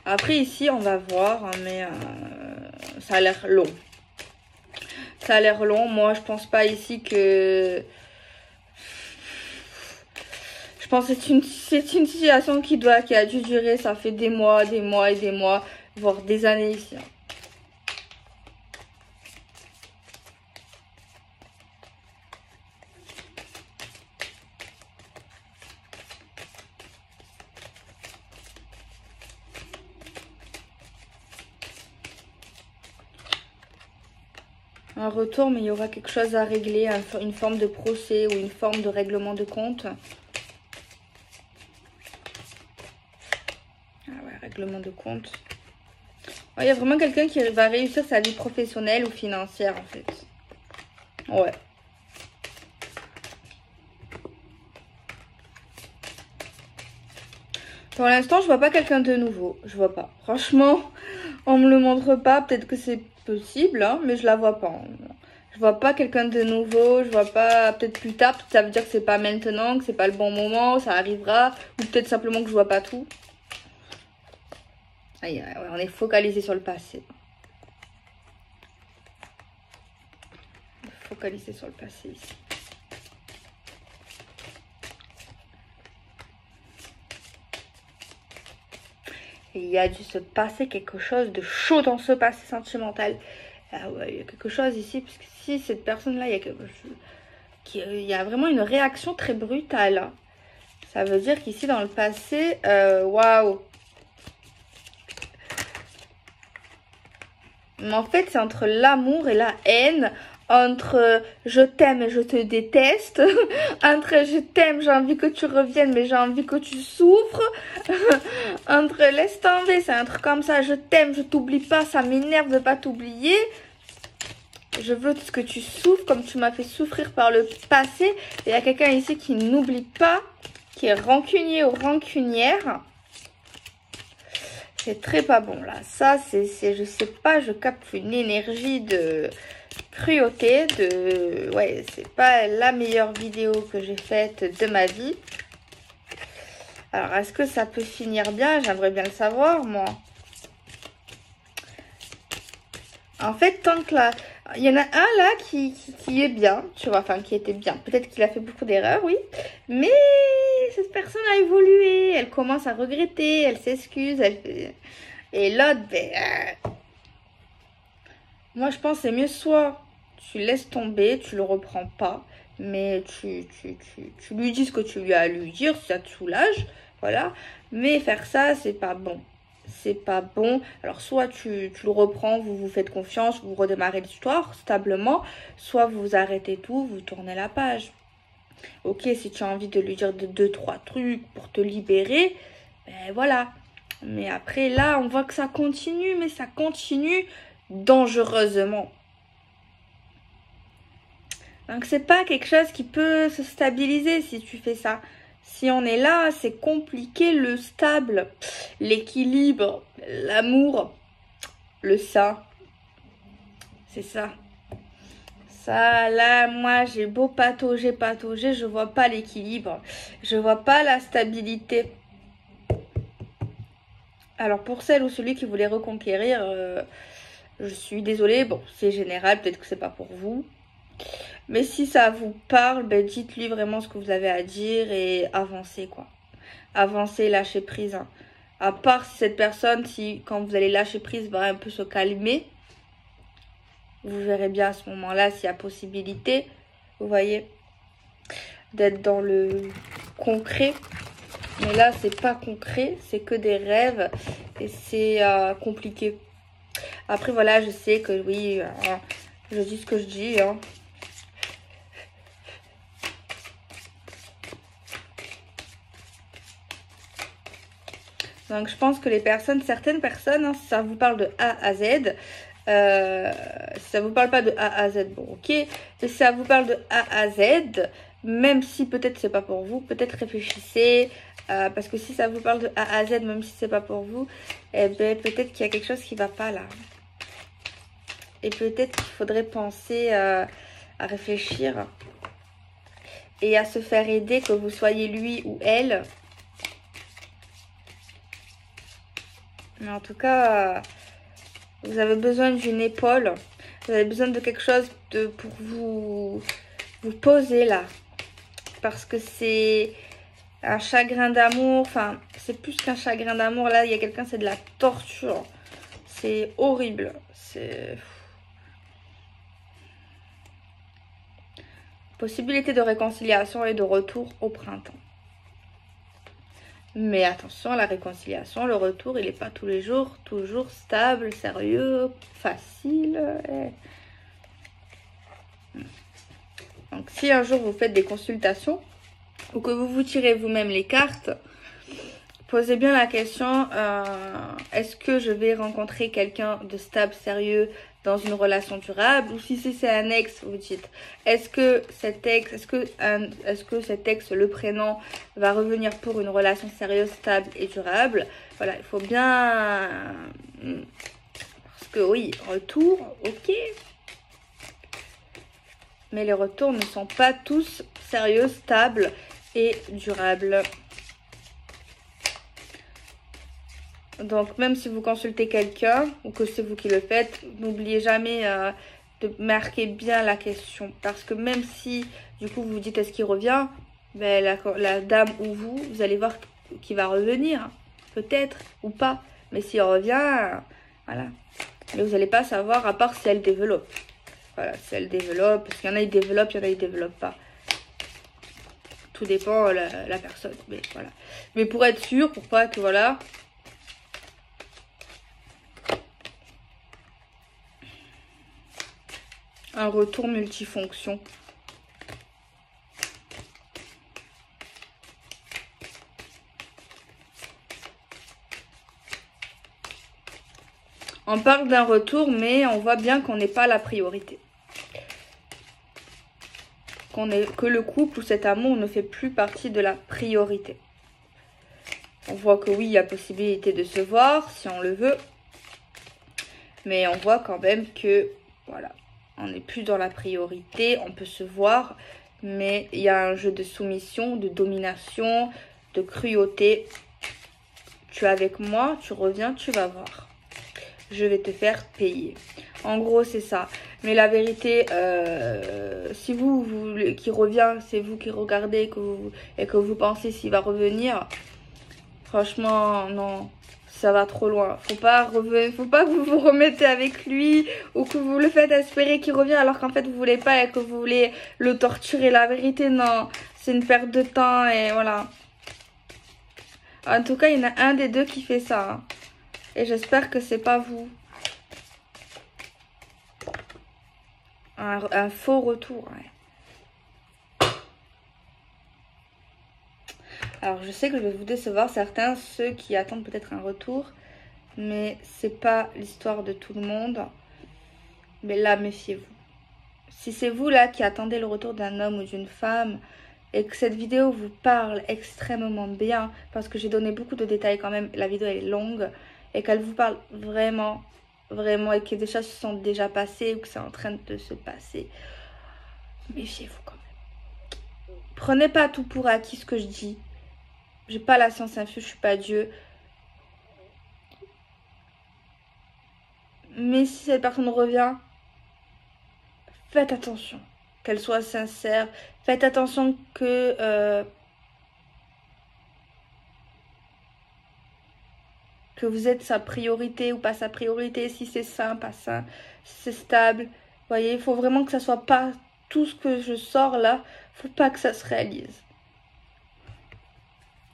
Après, ici, on va voir, mais ça a l'air long. Ça a l'air long. Moi, je pense pas ici que... Je pense que c'est une situation qui a dû durer. Ça fait des mois et des mois, voire des années ici. un retour, mais il y aura quelque chose à régler, une forme de procès ou une forme de règlement de compte. Ah ouais, règlement de compte. Il y a vraiment quelqu'un qui va réussir sa vie professionnelle ou financière en fait. Ouais. Pour l'instant, je vois pas quelqu'un de nouveau. Je vois pas. Franchement, on me le montre pas. Peut-être que c'est possible, hein, mais je la vois pas. Je vois pas quelqu'un de nouveau. Je vois pas. Peut-être plus tard. Ça veut dire que c'est pas maintenant, que c'est pas le bon moment. Ça arrivera. Ou peut-être simplement que je vois pas tout. Aïe, ouais, on est focalisé sur le passé. Focalisé sur le passé ici. Il y a dû se passer quelque chose de chaud dans ce passé sentimental. Ah ouais, il y a quelque chose ici, parce que si cette personne-là, il y a vraiment une réaction très brutale. Hein. Ça veut dire qu'ici, dans le passé, waouh. Mais en fait, c'est entre l'amour et la haine. Entre je t'aime et je te déteste. Entre je t'aime, j'ai envie que tu reviennes, mais j'ai envie que tu souffres. Entre laisse tomber, c'est un truc comme ça. Je t'aime, je t'oublie pas, ça m'énerve de pas t'oublier. Je veux que tu souffres comme tu m'as fait souffrir par le passé. Et il y a quelqu'un ici qui n'oublie pas, qui est rancunier ou rancunière. C'est très pas bon là. Ça, c'est je sais pas, je capte une énergie de cruauté. Ouais, c'est pas la meilleure vidéo que j'ai faite de ma vie. Alors, est-ce que ça peut finir bien? J'aimerais bien le savoir, moi. En fait, tant que là... Il y en a un là qui est bien, tu vois, enfin qui était bien. Peut-être qu'il a fait beaucoup d'erreurs, oui. Mais cette personne a évolué, elle commence à regretter, elle s'excuse. Et l'autre, ben... Moi, je pense que c'est mieux soit tu laisses tomber, tu le reprends pas. Mais tu lui dis ce que tu lui as à lui dire, si ça te soulage. Voilà. Mais faire ça, c'est pas bon. C'est pas bon. Alors, soit tu le reprends, vous vous faites confiance, vous redémarrez l'histoire stablement, soit vous arrêtez tout, vous tournez la page. Ok, si tu as envie de lui dire 2-3 trucs pour te libérer, ben voilà. Mais après, là, on voit que ça continue, mais ça continue dangereusement. Donc, c'est pas quelque chose qui peut se stabiliser si tu fais ça. Si on est là, c'est compliqué, le stable, l'équilibre, l'amour, le ça. C'est ça. Ça, là, moi, j'ai beau patauger, je vois pas l'équilibre. Je vois pas la stabilité. Alors, pour celle ou celui qui voulait reconquérir, je suis désolée. Bon, c'est général, peut-être que c'est pas pour vous. Mais si ça vous parle, ben, dites-lui vraiment ce que vous avez à dire et avancez, quoi. Avancez, lâchez prise. Hein. À part si cette personne, quand vous allez lâcher prise, va un peu se calmer. Vous verrez bien à ce moment-là s'il y a possibilité, vous voyez, d'être dans le concret. Mais là, c'est pas concret, c'est que des rêves et c'est compliqué. Après, voilà, je sais que oui, je dis ce que je dis. Hein. Donc, je pense que certaines personnes, hein, si ça vous parle de A à Z, si ça vous parle pas de A à Z, bon, ok. Mais si ça vous parle de A à Z, même si peut-être c'est pas pour vous, peut-être réfléchissez. Parce que si ça vous parle de A à Z, même si c'est pas pour vous, eh ben, peut-être qu'il y a quelque chose qui va pas là. Et peut-être qu'il faudrait penser à réfléchir et à se faire aider, que vous soyez lui ou elle. Mais en tout cas, vous avez besoin d'une épaule. Vous avez besoin de quelque chose pour vous poser là. Parce que c'est un chagrin d'amour. Enfin, c'est plus qu'un chagrin d'amour. Là, il y a quelqu'un, c'est de la torture. C'est horrible. C'est... Possibilité de réconciliation et de retour au printemps. Mais attention, la réconciliation, le retour, il n'est pas tous les jours, toujours stable, sérieux, facile. Donc si un jour vous faites des consultations ou que vous tirez vous-même les cartes, posez bien la question, est-ce que je vais rencontrer quelqu'un de stable, sérieux, dans une relation durable? Ou si c'est un ex, vous dites, est-ce que cet ex, le prénom, va revenir pour une relation sérieuse, stable et durable? Voilà, il faut bien... Parce que oui, retour, ok. Mais les retours ne sont pas tous sérieux, stables et durables. Donc, même si vous consultez quelqu'un ou que c'est vous qui le faites, n'oubliez jamais de marquer bien la question. Parce que même si, du coup, vous vous dites est-ce qu'il revient, ben, la dame ou vous allez voir qu'il va revenir. Peut-être ou pas. Mais s'il revient, voilà. Mais vous n'allez pas savoir à part si elle développe. Voilà, si elle développe. Parce qu'il y en a, ils développent, il y en a, ils développent pas. Tout dépend la personne. Mais voilà. Mais pour être sûr, pour pas que, voilà... Un retour multifonction. On parle d'un retour, mais on voit bien qu'on n'est pas la priorité. Que le couple ou cet amour ne fait plus partie de la priorité. On voit que oui, il y a possibilité de se voir si on le veut. Mais on voit quand même que, voilà, on n'est plus dans la priorité. On peut se voir, mais il y a un jeu de soumission, de domination, de cruauté. Tu es avec moi, tu reviens, tu vas voir. Je vais te faire payer. En gros, c'est ça. Mais la vérité, si vous qui revient, c'est vous qui regardez et que vous pensez s'il va revenir, franchement, non, ça va trop loin. Faut pas que vous vous remettez avec lui ou que vous le faites espérer qu'il revient alors qu'en fait, vous voulez pas et que vous voulez le torturer. La vérité, non, c'est une perte de temps et voilà. En tout cas, il y en a un des deux qui fait ça. Hein. Et j'espère que c'est pas vous. Un faux retour. Ouais. Alors, je sais que je vais vous décevoir certains, ceux qui attendent peut-être un retour. Mais c'est pas l'histoire de tout le monde. Mais là, méfiez-vous. Si c'est vous là qui attendez le retour d'un homme ou d'une femme et que cette vidéo vous parle extrêmement bien, parce que j'ai donné beaucoup de détails quand même, la vidéo est longue, et qu'elle vous parle vraiment, vraiment, et que des choses se sont déjà passées ou que c'est en train de se passer, méfiez-vous quand même. Prenez pas tout pour acquis ce que je dis. J'ai pas la science infuse, je suis pas Dieu. Mais si cette personne revient, faites attention, qu'elle soit sincère. Faites attention que vous êtes sa priorité ou pas sa priorité, si c'est sain, pas sain, si c'est stable. Vous voyez, il faut vraiment que ça soit pas tout ce que je sors là, faut pas que ça se réalise.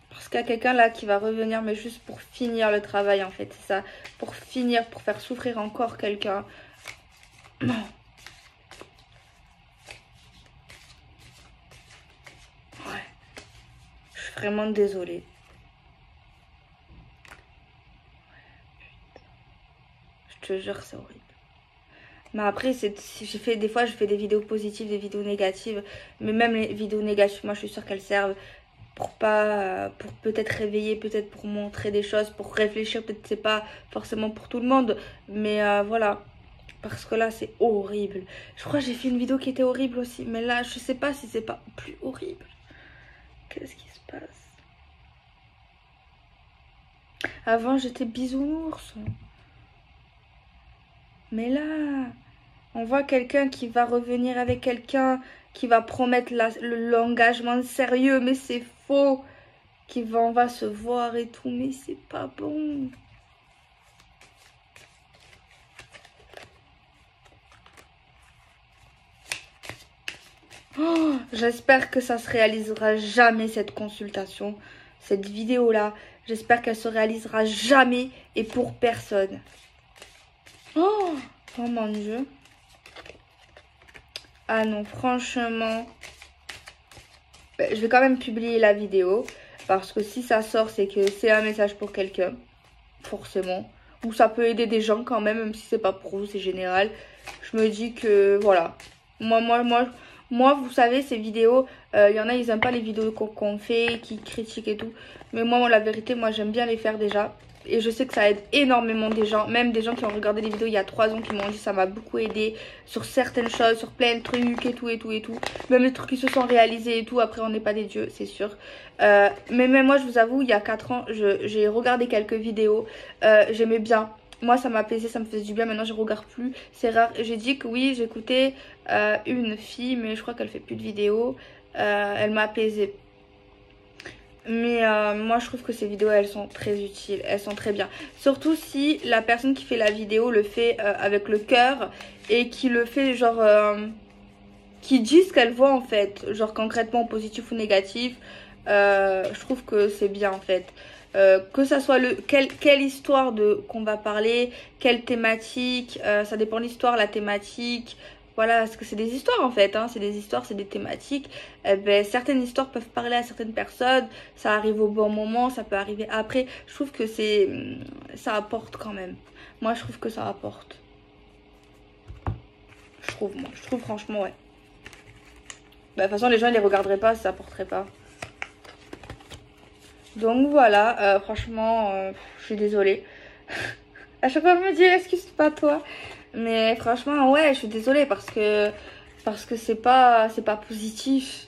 Parce qu'il y a quelqu'un là qui va revenir, mais juste pour finir le travail en fait, c'est ça. Pour finir, pour faire souffrir encore quelqu'un. Non. Ouais. Je suis vraiment désolée. Je te jure, c'est horrible. Mais après, des fois, je fais des vidéos positives, des vidéos négatives. Mais même les vidéos négatives, moi, je suis sûre qu'elles servent pour peut-être réveiller, peut-être pour montrer des choses, pour réfléchir. Peut-être c'est pas forcément pour tout le monde. Mais voilà. Parce que là, c'est horrible. Je crois que j'ai fait une vidéo qui était horrible aussi. Mais là, je sais pas si c'est pas plus horrible. Qu'est-ce qui se passe? Avant, j'étais bisounours. Mais là, on voit quelqu'un qui va revenir avec quelqu'un qui va promettre l'engagement sérieux, mais c'est faux. On va se voir et tout, mais c'est pas bon. Oh, j'espère que ça se réalisera jamais cette consultation, cette vidéo-là. J'espère qu'elle se réalisera jamais et pour personne. Oh mon Dieu. Ah non, franchement, je vais quand même publier la vidéo. Parce que si ça sort, c'est que c'est un message pour quelqu'un. Forcément. Ou ça peut aider des gens quand même si c'est pas pour vous, c'est général. Je me dis que, voilà. Moi, vous savez, ces vidéos, il y en a, ils aiment pas les vidéos qu'on fait, qui critiquent et tout. Mais moi, la vérité, moi, j'aime bien les faire déjà. Et je sais que ça aide énormément des gens, même des gens qui ont regardé les vidéos il y a 3 ans qui m'ont dit ça m'a beaucoup aidé sur certaines choses, sur plein de trucs et tout et tout et tout. Même les trucs qui se sont réalisés et tout, après on n'est pas des dieux, c'est sûr. Mais même moi je vous avoue, il y a 4 ans, j'ai regardé quelques vidéos, j'aimais bien. Moi ça m'apaisait, ça me faisait du bien, maintenant je regarde plus, c'est rare. J'ai dit que oui, j'écoutais une fille, mais je crois qu'elle fait plus de vidéos, elle m'a apaisée. Mais moi je trouve que ces vidéos elles sont très utiles, elles sont très bien. Surtout si la personne qui fait la vidéo le fait avec le cœur et qui le fait genre qui dit ce qu'elle voit en fait, genre concrètement positif ou négatif. Je trouve que c'est bien en fait. Que ça soit quelle histoire qu'on va parler, quelle thématique, ça dépend de l'histoire, la thématique. Voilà, parce que c'est des histoires en fait, hein, c'est des histoires, c'est des thématiques. Ben, certaines histoires peuvent parler à certaines personnes, ça arrive au bon moment, ça peut arriver après. Je trouve que ça apporte quand même. Moi, je trouve que ça apporte. Je trouve franchement, ouais. Ben, de toute façon, les gens, ils les regarderaient pas si ça apporterait pas. Donc voilà, franchement, je suis désolée. À chaque fois, je me dis, excuse-pas toi. Mais franchement, ouais, je suis désolée parce que c'est pas positif.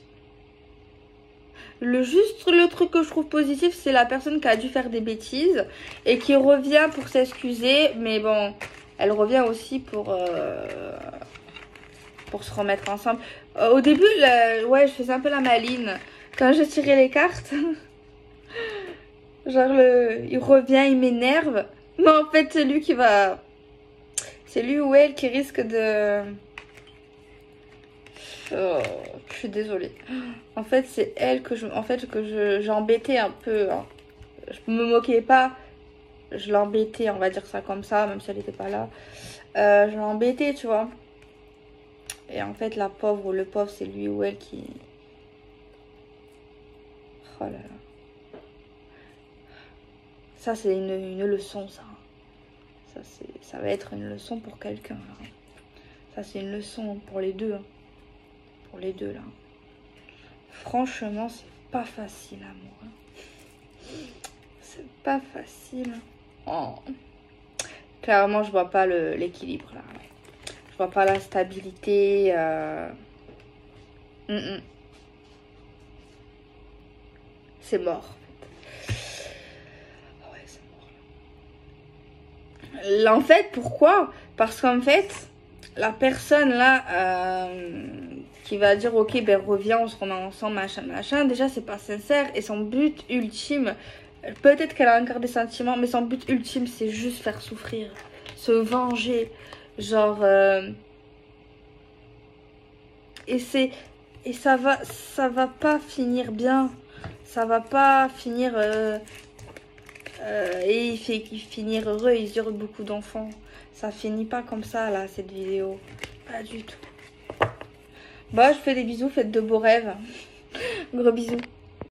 Le truc que je trouve positif, c'est la personne qui a dû faire des bêtises et qui revient pour s'excuser. Mais bon, elle revient aussi pour se remettre ensemble. Au début, ouais, je faisais un peu la maline. Quand je tirais les cartes, genre il revient, il m'énerve. Mais en fait, c'est lui qui va... C'est lui ou elle qui risque de... Oh, je suis désolée. En fait, c'est elle que j'ai embêté un peu. Hein. Je me moquais pas. Je l'embêtais, on va dire ça comme ça, même si elle n'était pas là. Je l'embêtais, tu vois. Et en fait, la pauvre ou le pauvre, c'est lui ou elle qui... Oh là là. Ça, c'est une leçon, ça. Ça va être une leçon pour quelqu'un. Ça, c'est une leçon pour les deux. Hein. Pour les deux, là. Franchement, c'est pas facile, amour. Hein. C'est pas facile. Oh. Clairement, je vois pas l'équilibre, là. Je vois pas la stabilité. C'est mort. Là, en fait, pourquoi? Parce qu'en fait, la personne là qui va dire ok, ben reviens, on se remet ensemble, machin, déjà c'est pas sincère. Et son but ultime, peut-être qu'elle a encore des sentiments, mais son but ultime c'est juste faire souffrir, se venger. Genre, et ça va pas finir bien. Ça va pas finir... et il fait finir heureux, ils eurent beaucoup d'enfants. Ça finit pas comme ça là, cette vidéo. Pas du tout. Bah, je fais des bisous, faites de beaux rêves. Gros bisous.